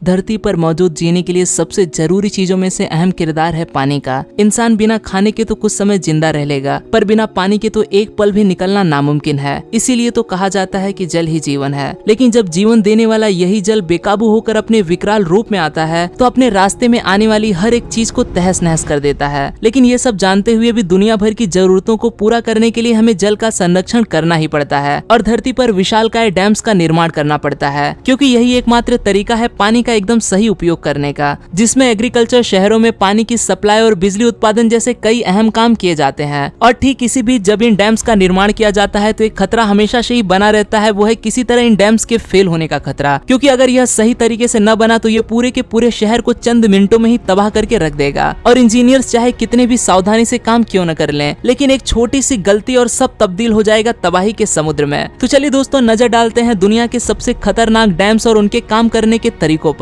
धरती पर मौजूद जीने के लिए सबसे जरूरी चीजों में से अहम किरदार है पानी का। इंसान बिना खाने के तो कुछ समय जिंदा रह लेगा, पर बिना पानी के तो एक पल भी निकलना नामुमकिन है। इसीलिए तो कहा जाता है कि जल ही जीवन है। लेकिन जब जीवन देने वाला यही जल बेकाबू होकर अपने विकराल रूप में आता है तो अपने रास्ते में आने वाली हर एक चीज को तहस नहस कर देता है। लेकिन ये सब जानते हुए भी दुनिया भर की जरूरतों को पूरा करने के लिए हमें जल का संरक्षण करना ही पड़ता है और धरती पर विशालकाय डैम्स का निर्माण करना पड़ता है, क्योंकि यही एकमात्र तरीका है पानी का एकदम सही उपयोग करने का, जिसमें एग्रीकल्चर, शहरों में पानी की सप्लाई और बिजली उत्पादन जैसे कई अहम काम किए जाते हैं। और ठीक इसी बीच जब इन डैम्स का निर्माण किया जाता है तो एक खतरा हमेशा से ही बना रहता है, वो है किसी तरह इन डैम्स के फेल होने का खतरा। क्योंकि अगर यह सही तरीके से न बना तो ये पूरे के पूरे शहर को चंद मिनटों में ही तबाह करके रख देगा। और इंजीनियर्स चाहे कितने भी सावधानी से काम क्यों न कर लें, लेकिन एक छोटी सी गलती और सब तब्दील हो जाएगा तबाही के समुद्र में। तो चलिए दोस्तों, नजर डालते हैं दुनिया के सबसे खतरनाक डैम्स और उनके काम करने के तरीकों पर।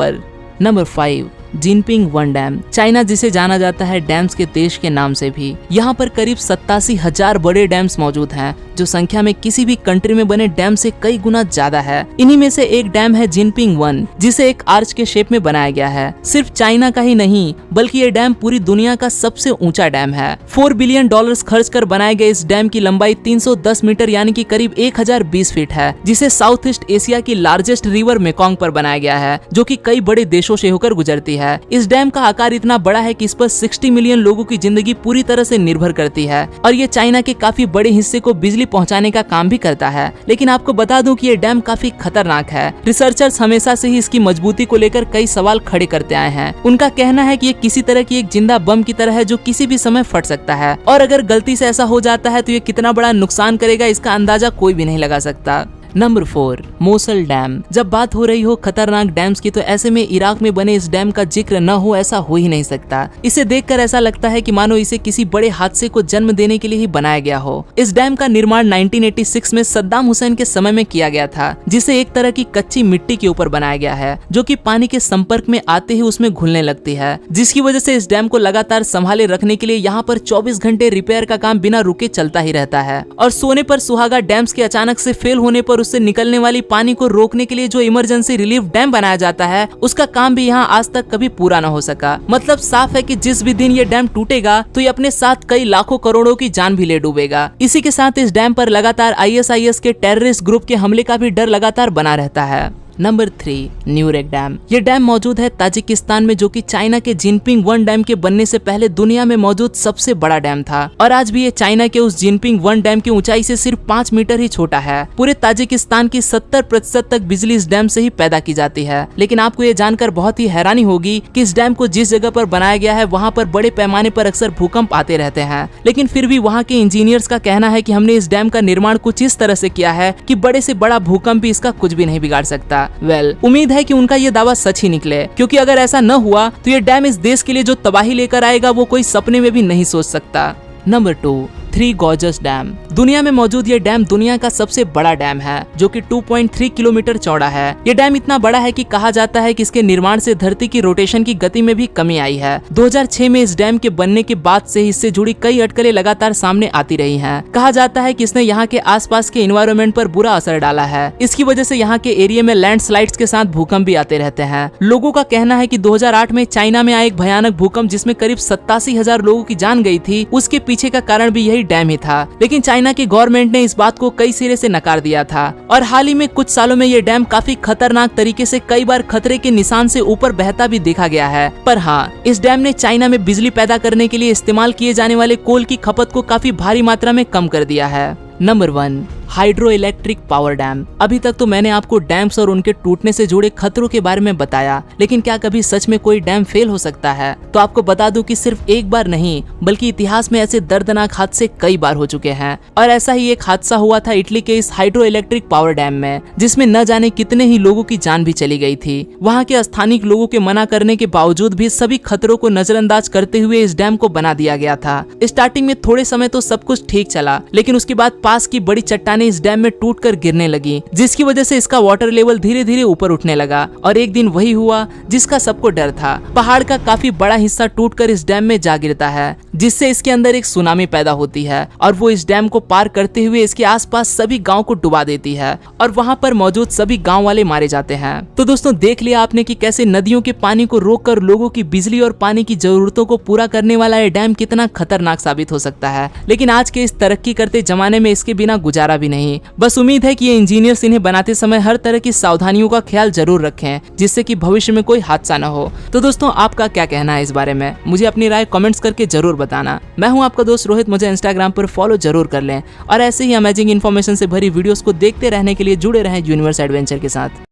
Number 5, Jinping 1 dam. चाइना, जिसे जाना जाता है डैम्स के देश के नाम से भी, यहाँ पर करीब 87,000 बड़े डैम्स मौजूद हैं, जो संख्या में किसी भी कंट्री में बने डैम से कई गुना ज्यादा है। इन्हीं में से एक डैम है जिनपिंग 1, जिसे एक आर्च के शेप में बनाया गया है। सिर्फ चाइना का ही नहीं, बल्कि ये डैम पूरी दुनिया का सबसे ऊंचा डैम है। $4 बिलियन खर्च कर बनाए गए इस डैम की लंबाई 310 मीटर यानी कि करीब 1020 फीट है, जिसे साउथ ईस्ट एशिया की लार्जेस्ट रिवर मेकोंग पर बनाया गया है, जो कि कई बड़े देशों से होकर गुजरती है। इस डैम का आकार इतना बड़ा है कि इस पर 60 मिलियन लोगों की जिंदगी पूरी तरह से निर्भर करती है और ये चाइना के काफी बड़े हिस्से को बिजली पहुंचाने का काम भी करता है। लेकिन आपको बता दूं कि ये डैम काफी खतरनाक है। रिसर्चर्स हमेशा से ही इसकी मजबूती को लेकर कई सवाल खड़े करते आए हैं। उनका कहना है कि ये किसी तरह की एक जिंदा बम की तरह है, जो किसी भी समय फट सकता है और अगर गलती से ऐसा हो जाता है तो ये कितना बड़ा नुकसान करेगा, इसका अंदाजा कोई भी नहीं लगा सकता। Number 4, Mosul dam. जब बात हो रही हो खतरनाक डैम्स की तो ऐसे में इराक में बने इस डैम का जिक्र न हो ऐसा हो ही नहीं सकता। इसे देखकर ऐसा लगता है कि मानो इसे किसी बड़े हादसे को जन्म देने के लिए ही बनाया गया हो। इस डैम का निर्माण 1986 में सद्दाम हुसैन के समय में किया गया था, जिसे एक तरह की कच्ची मिट्टी के ऊपर बनाया गया है, जो कि पानी के संपर्क में आते ही उसमें घुलने लगती है, जिसकी वजह से इस डैम को लगातार संभाले रखने के लिए यहाँ पर 24 घंटे रिपेयर का काम बिना रुके चलता ही रहता है। और सोने पर सुहागा, डैम्स के अचानक से फेल होने पर उससे निकलने वाली पानी को रोकने के लिए जो इमरजेंसी रिलीफ डैम बनाया जाता है, उसका काम भी यहाँ आज तक कभी पूरा न हो सका। मतलब साफ है कि जिस भी दिन ये डैम टूटेगा तो ये अपने साथ कई लाखों करोड़ों की जान भी ले डूबेगा। इसी के साथ इस डैम पर लगातार ISIS के टेररिस्ट ग्रुप के हमले का भी डर लगातार बना रहता है। Number 3, Nurek dam. ये डैम मौजूद है ताजिकिस्तान में, जो कि चाइना के जिनपिंग 1 डैम के बनने से पहले दुनिया में मौजूद सबसे बड़ा डैम था और आज भी ये चाइना के उस जिनपिंग 1 डैम की ऊंचाई से सिर्फ 5 मीटर ही छोटा है। पूरे ताजिकिस्तान की 70% तक बिजली इस डैम से ही पैदा की जाती है। लेकिन आपको ये जानकर बहुत ही हैरानी होगी कि इस डैम को जिस जगह पर बनाया गया है वहाँ पर बड़े पैमाने पर अक्सर भूकंप आते रहते हैं, लेकिन फिर भी वहाँ के इंजीनियर्स का कहना है कि हमने इस डैम का निर्माण कुछ इस तरह से किया है कि बड़े से बड़ा भूकंप भी इसका कुछ भी नहीं बिगाड़ सकता। उम्मीद है कि उनका ये दावा सच ही निकले, क्योंकि अगर ऐसा न हुआ तो ये डैम इस देश के लिए जो तबाही लेकर आएगा वो कोई सपने में भी नहीं सोच सकता। Number 2, 3 gorgeous dam. दुनिया में मौजूद ये डैम दुनिया का सबसे बड़ा डैम है, जो कि 2.3 किलोमीटर चौड़ा है। ये डैम इतना बड़ा है कि कहा जाता है कि इसके निर्माण से धरती की रोटेशन की गति में भी कमी आई है। 2006 में इस डैम के बनने के बाद से इससे जुड़ी कई अटकलें लगातार सामने आती रही हैं। कहा जाता है कि इसने यहाँ के आसपास के एनवायरनमेंट पर बुरा असर डाला है। इसकी वजह से यहाँ के एरिया में लैंडस्लाइड्स के साथ भूकंप भी आते रहते हैं। लोगों का कहना है कि 2008 में चाइना में आया एक भयानक भूकंप, जिसमें करीब 87,000 लोगों की जान गई थी, उसके पीछे का कारण भी यही डैम ही था। लेकिन चाइना की गवर्नमेंट ने इस बात को कई सिरे से नकार दिया था और हाल ही में कुछ सालों में ये डैम काफी खतरनाक तरीके से कई बार खतरे के निशान से ऊपर बहता भी देखा गया है। पर हाँ, इस डैम ने चाइना में बिजली पैदा करने के लिए इस्तेमाल किए जाने वाले कोल की खपत को काफी भारी मात्रा में कम कर दिया है। Number 1, hydro electric power dam. अभी तक तो मैंने आपको डैम्स और उनके टूटने से जुड़े खतरों के बारे में बताया, लेकिन क्या कभी सच में कोई डैम फेल हो सकता है? तो आपको बता दूं कि सिर्फ एक बार नहीं, बल्कि इतिहास में ऐसे दर्दनाक हादसे कई बार हो चुके हैं। और ऐसा ही एक हादसा हुआ था इटली के इस हाइड्रो इलेक्ट्रिक पावर डैम में, जिसमें न जाने कितने ही लोगों की जान भी चली गई थी। वहाँ के स्थानीय लोगों के मना करने के बावजूद भी सभी खतरों को नजरअंदाज करते हुए इस डैम को बना दिया गया था। स्टार्टिंग में थोड़े समय तो सब कुछ ठीक चला, लेकिन उसके बाद पास की बड़ी चट्टान चट्टानें इस डैम में टूटकर गिरने लगी, जिसकी वजह से इसका वाटर लेवल धीरे धीरे ऊपर उठने लगा। और एक दिन वही हुआ जिसका सबको डर था। पहाड़ का काफी बड़ा हिस्सा टूटकर इस डैम में जा गिरता है, जिससे इसके अंदर एक सुनामी पैदा होती है और वो इस डैम को पार करते हुए इसके आसपास सभी गांव को डुबा देती है और वहां पर मौजूद सभी गांव वाले मारे जाते हैं। तो दोस्तों देख लिया आपने कि कैसे नदियों के पानी को रोककर लोगों की बिजली और पानी की जरूरतों को पूरा करने वाला ये डैम कितना खतरनाक साबित हो सकता है। लेकिन आज के इस तरक्की करते जमाने में इसके बिना गुजारा भी नहीं। बस उम्मीद है कि ये इंजीनियर्स इन्हें बनाते समय हर तरह की सावधानियों का ख्याल जरूर रखें, जिससे कि भविष्य में कोई हादसा न हो। तो दोस्तों आपका क्या कहना है इस बारे में, मुझे अपनी राय कमेंट्स करके जरूर बताना। मैं हूं आपका दोस्त रोहित, मुझे इंस्टाग्राम पर फॉलो जरूर कर लें और ऐसे ही अमेजिंग इन्फॉर्मेशन से भरी वीडियोस को देखते रहने के लिए जुड़े रहें यूनिवर्स एडवेंचर के साथ।